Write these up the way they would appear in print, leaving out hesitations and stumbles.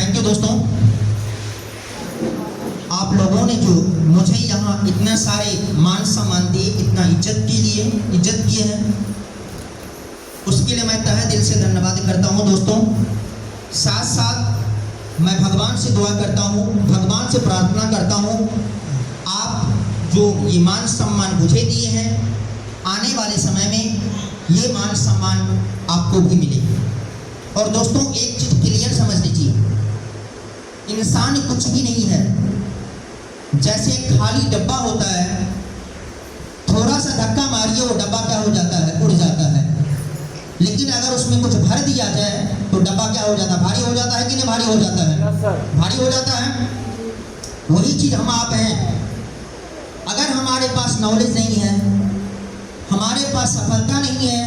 Thank you दोस्तों, आप लोगों ने जो मुझे यहाँ इतना सारे मान सम्मान दिए, इतना इज्जत किए हैं, उसके लिए मैं तहे दिल से धन्यवाद करता हूँ दोस्तों। साथ साथ मैं भगवान से दुआ करता हूँ, भगवान से प्रार्थना करता हूँ, आप जो ये मान सम्मान मुझे दिए हैं, आने वाले समय में ये मान सम्मान आपको भी मिले। और दोस्तों एक चीज़ क्लियर समझ लीजिए, इंसान कुछ भी नहीं है। जैसे खाली डब्बा होता है, थोड़ा सा धक्का मारिए वो डब्बा क्या हो जाता है, उड़ जाता है। लेकिन अगर उसमें कुछ भर दिया जाए तो डब्बा क्या हो जाता है, भारी हो जाता है कि नहीं भारी हो जाता है? भारी हो जाता है। वही चीज़ हम आप हैं। अगर हमारे पास नॉलेज नहीं है, हमारे पास सफलता नहीं है,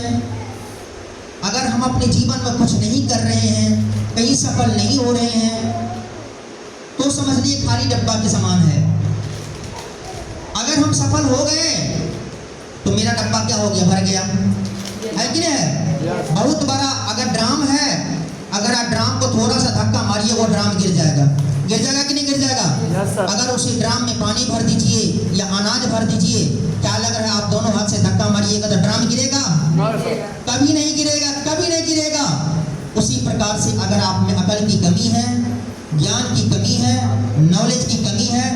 अगर हम अपने जीवन में कुछ नहीं कर रहे हैं, कहीं सफल नहीं हो रहे हैं, तो समझ लिए खाली डब्बा के समान है। अगर हम सफल हो गए तो मेरा डब्बा क्या हो गया, भर गया, है कि नहीं है? बहुत बड़ा अगर ड्राम है, अगर आप ड्राम को थोड़ा सा धक्का मारिए वो ड्राम गिर जाएगा कि नहीं गिर जाएगा? अगर उसी ड्राम में पानी भर दीजिए या अनाज भर दीजिए, क्या लग रहा है आप दोनों हाथ से धक्का मारिएगा तो ड्राम गिरेगा? कभी नहीं गिरेगा, कभी नहीं गिरेगा। उसी प्रकार से अगर आप में अकल की कमी है, ज्ञान की कमी है, नॉलेज की कमी है,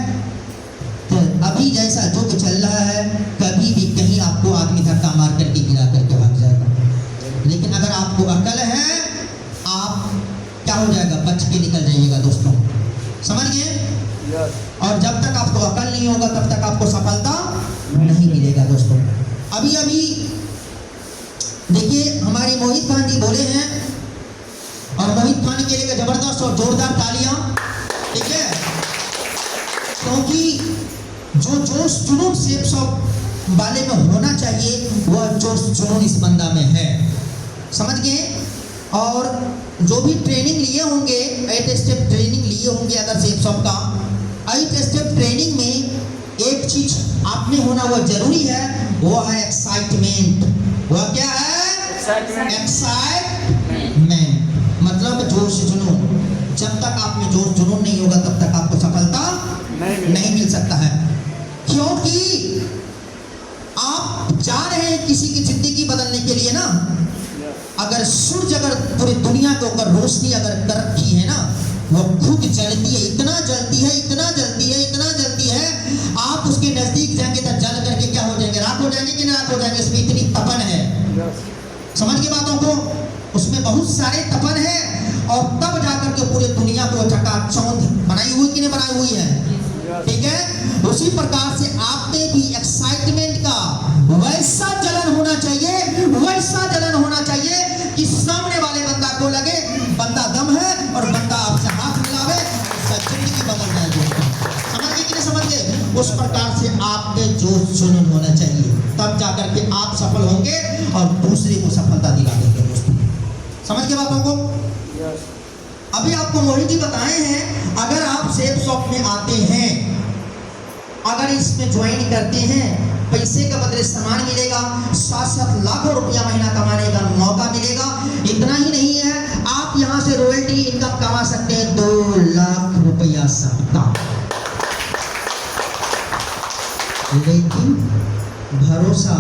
तो अभी जैसा जो कुछ चल रहा है, कभी भी कहीं आपको आदमी धक्का मार करके गिरा करके भाग जाएगा। लेकिन अगर आपको अकल है, आप क्या हो जाएगा, बच के निकल जाइएगा दोस्तों, समझ गए? और जब तक आपको अकल नहीं होगा तब तक आपको सफलता नहीं मिलेगा दोस्तों। अभी देखिए हमारे मोहित खान जी बोले हैं, और मोहित खान के लिए जबरदस्त और जोरदार तालियां, ठीक है? क्योंकि जो जोश जुनून शेप शॉप वाले में होना चाहिए, वह जोश जुनून इस बंदा में है, समझ गए? और जो भी ट्रेनिंग लिए होंगे, 8 स्टेप ट्रेनिंग लिए होंगे अगर शेप शॉप का, 8 स्टेप ट्रेनिंग में एक चीज आपने होना वह जरूरी है, वो है एक्साइटमेंट। वह क्या है? एक्साइटमेंट मतलब जोश जुनून। जब तक आप में जोश जुनून नहीं होगा तब तक आपको सफलता नहीं मिल सकता है। क्योंकि आप जा रहे हैं किसी की जिंदगी बदलने के लिए ना। अगर सूरज अगर पूरी दुनिया के ऊपर रोशनी अगर कर रखी है ना, वो खुद जलती है, इतना जलती है, इतना जलती है, इतना जलती है, आप उसके नजदीक जाएंगे तो जल करके क्या हो जाएंगे, राख हो जाएंगे कि नहीं राख हो जाएंगे? इसमें इतनी तपन है, समझ के बातों को? उसमें बहुत सारे तपन है, और तब जाकर के पूरी दुनिया को चकाचौंध बनाई हुई कि नहीं बनाई हुई है, ठीक है? उसी प्रकार से आप में भी एक्साइटमेंट का वैसा जलन होना चाहिए, वैसा जलन होना चाहिए कि सामने वाले बंदा को लगे बंदा दम है, और बंदा आपसे हाथ मिलावे, जिंदगी बदल जाए दोस्तों। समझ गए कि नहीं समझ गए? उस प्रकार से आपके जोश जुनून होना चाहिए, तब जाकर के आप सफल होंगे और दूसरे को सफलता दिला देंगे दोस्तों। समझ के बातों को? अभी आपको मोहित जी बताए हैं, अगर आप शेप शॉप में आते हैं, अगर इसमें ज्वाइन करते हैं, पैसे का बदले सामान मिलेगा, 7-7 लाखों रुपया महीना कमाने का मौका मिलेगा। इतना ही नहीं है, आप यहाँ से रॉयल्टी इनकम कमा सकते हैं 2 लाख रुपया साप्ताहिक। लेकिन भरोसा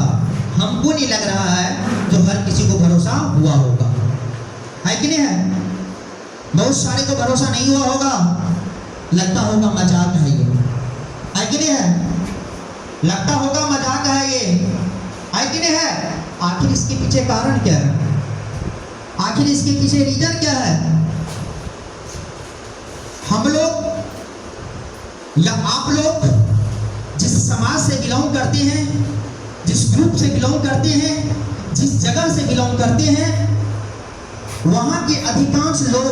हमको नहीं लग रहा है जो हर किसी को भरोसा हुआ होगा, है कि नहीं है? बहुत सारे को भरोसा नहीं हुआ होगा, लगता होगा मजाक है ये, है कि नहीं है? लगता होगा मजाक है ये, है कि नहीं है? आखिर इसके पीछे कारण क्या है? आखिर इसके पीछे रीजन क्या है? हम लोग या आप लोग जिस समाज से बिलोंग करते हैं, जिस ग्रुप से बिलोंग करते हैं, जिस जगह से बिलोंग करते हैं, वहां के अधिकांश लोग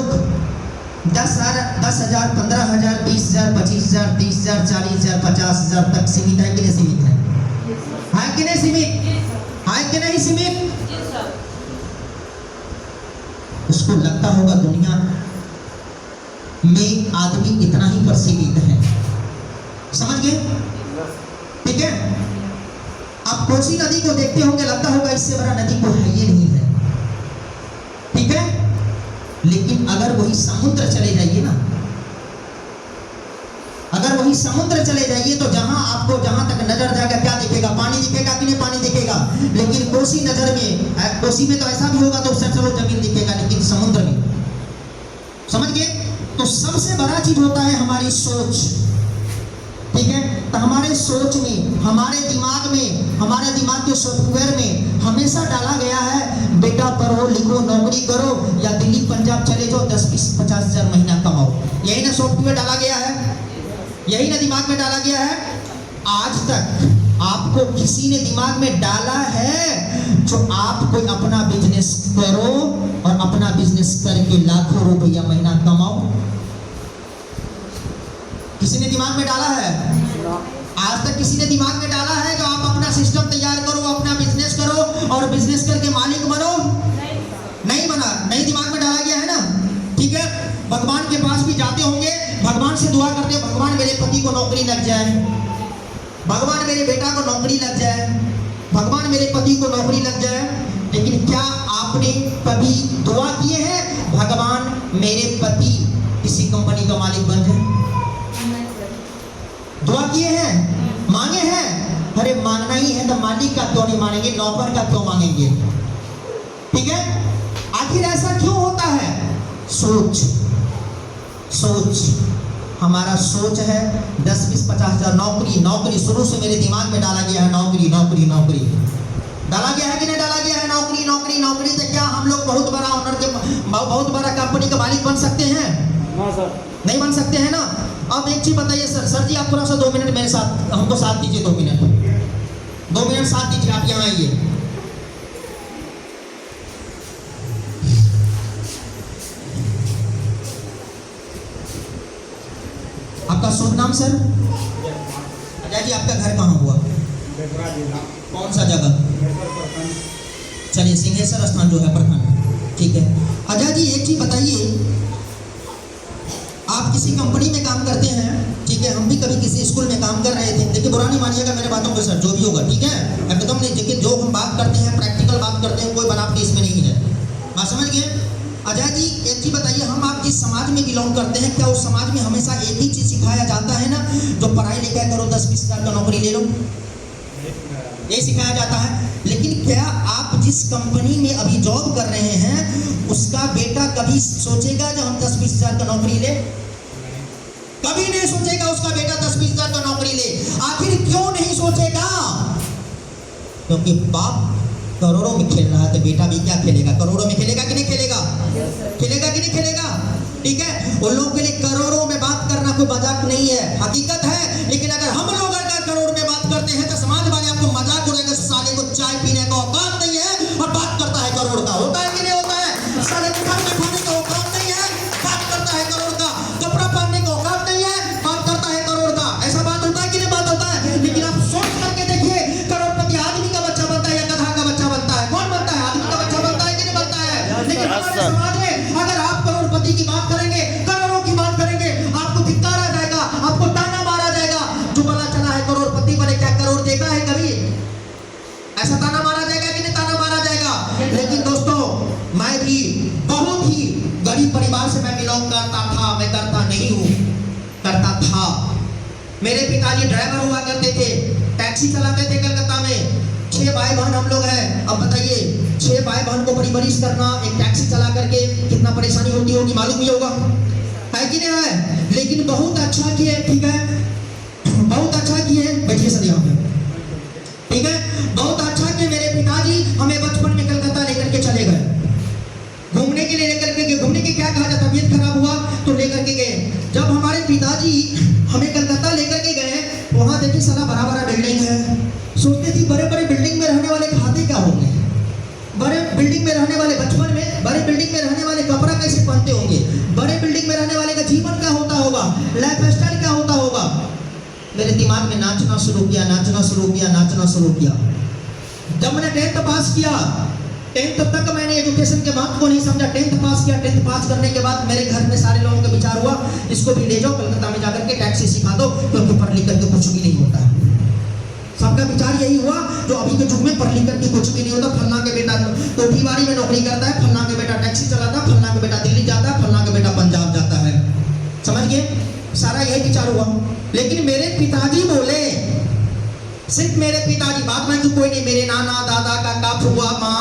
10,000, 15,000, 20,000, 25,000, 30,000, 40,000, 50,000 तक सीमित है कि नहीं सीमित है? है कि नहीं सीमित? है कि नहीं सीमित? उसको लगता होगा दुनिया में आदमी इतना ही पर सीमित है, समझ गए? ठीक है? आप कोसी नदी को देखते होंगे, लगता होगा इससे बड़ा नदी को है ये नहीं है, ठीक है? लेकिन अगर वही समुद्र चले जाइए ना, अगर वही समुद्र चले जाइए तो जहां तक नजर जाएगा क्या दिखेगा? पानी दिखेगा कि नहीं? पानी दिखेगा। लेकिन कोसी नजर में, कोसी में तो ऐसा भी होगा तो चलो जमीन दिखेगा, लेकिन समुद्र में, समझ गए? तो सबसे बड़ा चीज होता है हमारी सोच, ठीक है? तो हमारे सोच में, हमारे दिमाग में, हमारे दिमाग के सॉफ्टवेयर में हमेशा डाला गया है बेटा पढ़ो लिखो नौकरी करो या दिल्ली पंजाब चले जाओ 10-20-50 हजार महीना कमाओ। यही ना सॉफ्टवेयर डाला गया है, यही ना दिमाग में डाला गया है। आज तक आपको किसी ने दिमाग में डाला है जो आप कोई अपना बिजनेस करो और अपना बिजनेस करके लाखों रुपया महीना कमाओ? किसी ने दिमाग में डाला है? आज तक किसी ने दिमाग में डाला है जो आप अपना सिस्टम तैयार करो, अपना बिजनेस करो और बिजनेस करके मालिक बनो? नहीं बना, नहीं दिमाग में डाला गया है ना, ठीक है? भगवान के पास भी जाते होंगे, भगवान से दुआ करते हैं भगवान मेरे पति को नौकरी लग जाए, भगवान मेरे बेटा को नौकरी लग जाए, भगवान मेरे पति को नौकरी लग जाए। लेकिन क्या आपने कभी दुआ किए हैं भगवान मेरे पति किसी कंपनी का मालिक बन जाए? दुआ किए हैं? मांगे हैं? अरे मांगना ही है तो मालिक का क्यों नहीं मांगेंगे, नौकर का क्यों मांगेंगे? ठीक है? आखिर ऐसा क्यों होता है? सोच, सोच, हमारा सोच है 10-20-50 हजार नौकरी, नौकरी शुरू से मेरे दिमाग में डाला गया है, नौकरी नौकरी नौकरी डाला गया है कि नहीं डाला गया है? नौकरी नौकरी नौकरी। तो क्या हम लोग बहुत बड़ा ऑनर के, बहुत बड़ा कंपनी का मालिक बन सकते हैं? नहीं बन सकते हैं ना। अब एक चीज बताइए सर जी आप थोड़ा सा 2 मिनट मेरे साथ, हमको साथ दीजिए, 2 मिनट, 2 मिनट साथ दीजिए, आप यहाँ आइए। आपका शुभ नाम सर? अजय जी आपका घर कहाँ हुआ? कौन सा जगह? चलिए सिंहेश्वर स्थान जो है प्रखंड, ठीक है। अजय जी एक चीज बताइए, आप किसी कंपनी में काम करते हैं, ठीक है? हम भी कभी किसी स्कूल में काम कर रहे थे। देखिए बुरा नहीं मानिएगा मेरे बातों को सर, जो भी होगा ठीक है, एकदम नहीं। देखिए जो हम बात करते हैं प्रैक्टिकल बात करते हैं, कोई बनावटी इसमें नहीं है, बात समझ गए? अजय जी एक चीज बताइए, हम आप जिस समाज में बिलोंग करते हैं, क्या उस समाज में हमेशा एक ही चीज सिखाया जाता है ना, जो पढ़ाई लिखाई करो 10-20 हजार का नौकरी ले लो, ये सिखाया जाता है? लेकिन क्या आप जिस कंपनी में अभी जॉब कर रहे हैं उसका बेटा कभी सोचेगा जो हम 10-20 हजार का नौकरी ले? कभी नहीं सोचेगा उसका बेटा 10-20 हजार का नौकरी ले। आखिर क्यों नहीं सोचेगा? क्योंकि बाप करोड़ों में खेल रहा है तो बेटा भी क्या खेलेगा? करोड़ों में खेलेगा कि नहीं खेलेगा? खेलेगा कि नहीं खेलेगा? ठीक है, उन लोगों के लिए करोड़ों में बात करना कोई मजाक नहीं है, हकीकत है। लेकिन अगर हम लोग अगर करोड़ में बात करते हैं तो समाज वाले आपको मजाक उड़ाएगा, साले को चाय पीने का औकात नहीं है और बात करता है करोड़ का। होता है कि नहीं होता है? साले को खाने का औकात नहीं है, बात करता है करोड़ का। कपड़ा पहनने का औकात नहीं है, बात करता है करोड़ का। ऐसा बात होता है कि नहीं बात होता है? लेकिन आप सोच करके देखिए, करोड़पति आदमी का बच्चा बनता है या गधा का बच्चा बनता है? कौन बनता है? आदमी का बच्चा बनता है कि नहीं बनता है? लेकिन हमारे समाज में अगर आप करोड़पति की बात करेंगे, करोड़ों की बात करेंगे, आपको धिक्कारा जाएगा, आपको ताना मारा जाएगा। जो बना चला है करोड़पति बने, क्या करोड़ देखा है कभी? ऐसा ताना मारा जाएगा कि नहीं ताना मारा जाएगा? लेकिन दोस्तों मैं भी बहुत ही गरीब परिवार से मैं बिलोंग करता था, मैं करता नहीं हूँ, करता था। मेरे पिताजी ड्राइवर हुआ करते थे, टैक्सी चलाते थे कलकत्ता में। 6 भाई बहन हम लोग हैं। अब बताइए 6 भाई बहन को परवरिश करना, एक टैक्सी चला करके कितना परेशानी होती होगी, मालूम ही होगा, है कि नहीं है? लेकिन बहुत अच्छा किए, ठीक है, बहुत अच्छा किए। बैठिए सर यहाँ पे, ठीक है, बहुत अच्छा किए। मेरे पिताजी हमें बचपन में कलकत्ता लेकर के चले गए, घूमने के लिए लेकर के गए। घूमने के क्या कहा जाता, तबीयत खराब हुआ तो लेकर के गए। जब हमारे पिताजी हमें कलकत्ता लेकर के गए, वहां देखिए सारा बड़ा बड़ा बिल्डिंग है। सोचते थे बड़े बड़े बिल्डिंग में रहने वाले खाते क्या होंगे, बड़े बिल्डिंग में रहने वाले बचपन में बड़े बिल्डिंग में रहने वाले कपड़ा कैसे पहनते होंगे, बड़े बिल्डिंग में रहने वाले का जीवन क्या होता होगा, लाइफ स्टाइल क्या होता होगा। मेरे दिमाग में नाचना शुरू किया, नाचना शुरू किया, नाचना शुरू किया। जब मैंने 10th पास किया, 10th तक मैंने एजुकेशन के बात को नहीं समझा। 10th पास किया, 10th पास करने के बाद मेरे घर में सारे लोगों का विचार हुआ, इसको भी ले जाओ कलकत्ता में जाकर के टैक्सी सिखा दो, क्योंकि पढ़ लिख करके कुछ भी नहीं होता है। सबका विचार यही हुआ, जो अभी के युग में पढ़ लिख करके कुछ भी नहीं होता, फलना के बेटा कोठीबाड़ी में नौकरी करता है, फलना के बेटा टैक्सी चलाता है, फलना के बेटा दिल्ली जाता है, फलना के बेटा पंजाब जाता है। समझ गए? सारा यही विचार हुआ। लेकिन मेरे पिताजी बोले, सिर्फ मेरे पिताजी, बात में कि कोई नहीं, मेरे नाना दादा काका फुआ माँ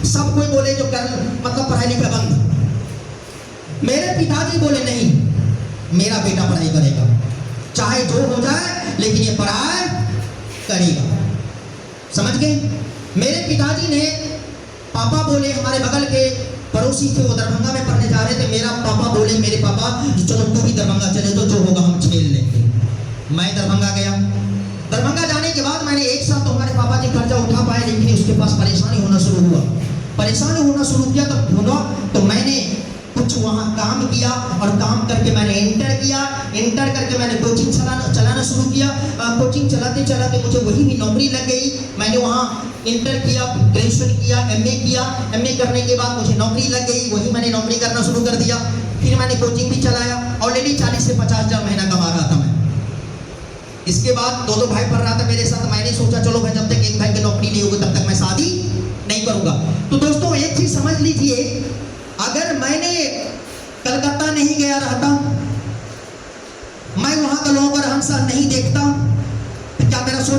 सब कोई बोले जो कर मतलब पढ़ाई लिखाई बंद। मेरे पिताजी बोले नहीं, मेरा बेटा पढ़ाई करेगा, चाहे जो हो जाए, लेकिन ये पढ़ाई करेगा। समझ गए? मेरे पिताजी ने, पापा बोले, हमारे बगल के पड़ोसी थे, वो दरभंगा में पढ़ने जा रहे थे, मेरा पापा बोले, मेरे पापा चलो तू भी दरभंगा चले, तो जो होगा हम झेल लेंगे। मैं दरभंगा गया। दरभंगा जाने के बाद मैंने एक साल तो हमारे पापा जी कर्जा उठा पाए, लेकिन उसके पास परेशानी होना शुरू हुआ। परेशानी होना शुरू किया तो मैंने कुछ वहाँ काम किया, और काम करके मैंने इंटर किया। इंटर करके मैंने कोचिंग चलाना शुरू किया। कोचिंग चलाते चलाते मुझे वही भी नौकरी लग गई। मैंने वहाँ इंटर किया, ग्रेजुएशन किया, एमए किया। एमए करने के बाद मुझे नौकरी लग गई, वही मैंने नौकरी करना शुरू कर दिया। फिर मैंने कोचिंग भी चलाया। ऑलरेडी 40 से 50 हज़ार महीना कमा रहा था मैं। इसके बाद दो भाई पढ़ रहा था मेरे साथ। मैंने सोचा चलो भाई, जब तक एक भाई की नौकरी नहीं होगी तब तक मैं शादी नहीं करूंगा। तो दोस्तों एक चीज समझ लीजिए, अगर मैंने कलकत्ता नहीं गया रहता, मैं वहां का लोगों का रहन सहन नहीं देखता, तो क्या मेरा सोच